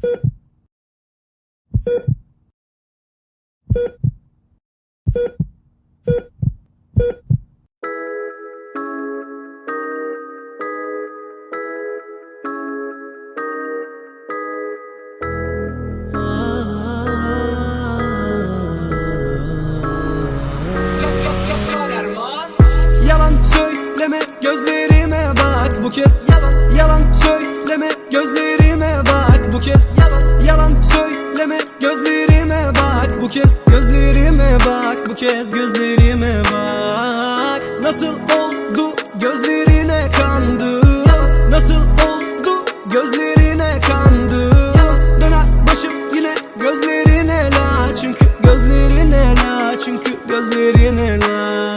Yalan söyleme, gözlerime bak bu kez. Yalan söyleme, gözlerime bak bu kez. Yalan söyleme, gözlerime bak bu kez. Gözlerime bak bu kez, gözlerime bak. Nasıl oldu gözlerine kandım? Nasıl oldu gözlerine kandım? Döner başım yine gözlerine la. Çünkü gözlerine la, çünkü gözlerine la.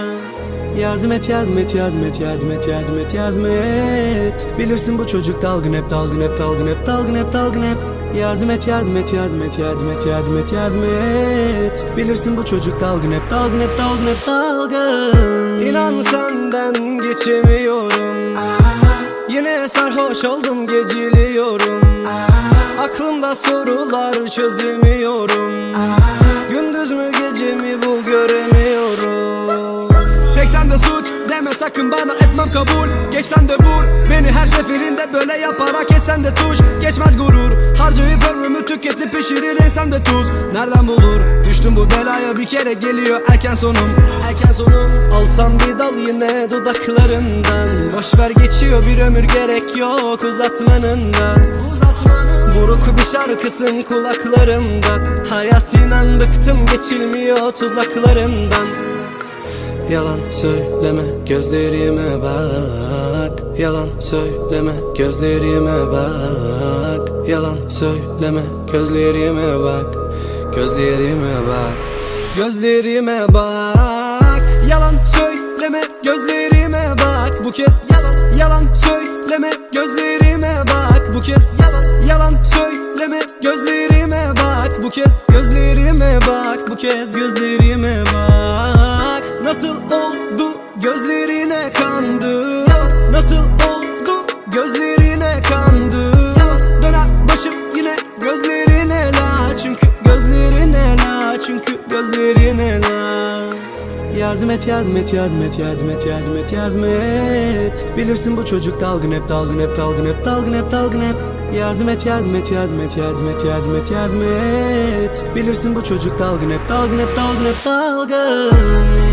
Yardım et, yardım et, yardım et, yardım et, yardım et, yardım et. Bilirsin bu çocuk dalgın hep, dalgın hep, dalgın hep, dalgın hep, dalgın hep. Yardım et, yardım et, yardım et, yardım et, yardım et, yardım et. Bilirsin bu çocuk dalgın hep, dalgın hep, dalgın hep, dalgın. İnan senden geçemiyorum. Yine sarhoş oldum, geciliyorum. Aklımda sorular çözemiyorum. Gündüz mü gece mi bu göremiyorum. Tek sende suç deme sakın bana, etmem kabul. Geçsen de vur beni her seferinde, böyle yaparak etsen de tuş. Geçmez gurur, harcayıp ömrümü tüketip pişirir insan de tuz. Nereden bulur, düştüm bu belaya, bir kere geliyor erken sonum. Erken sonum. Alsam bir dal yine dudaklarından. Boşver geçiyor bir ömür, gerek yok uzatmanından. Buruk bir şarkısın kulaklarımdan. Hayat inan bıktım, geçilmiyor tuzaklarından. Yalan söyleme, gözlerime bak. Yalan söyleme, gözlerime bak. Yalan söyleme, gözlerime bak. Gözlerime bak. Gözlerime bak. Yalan söyleme, gözlerime bak bu kez. Yalan söyleme, gözlerime bak bu kez. Yalan söyleme, gözlerime bak bu kez. Gözlerime bak bu kez, gözlerime bak. Nasıl oldu gözlerine kandım? Nasıl oldu gözlerine kandım? Döner başım yine gözlerine la. Çünkü gözlerine la, çünkü gözlerine la. Yardım et, yardım et, yardım et, yardım et, yardım et, yardım et. Bilirsin bu çocuk dalgın hep, dalgın hep, dalgın hep, dalgın hep, dalgın hep. Yardım et, yardım et, yardım et, yardım et, yardım et, yardım et. Bilirsin bu çocuk dalgın hep, dalgın hep, dalgın hep, dalgın.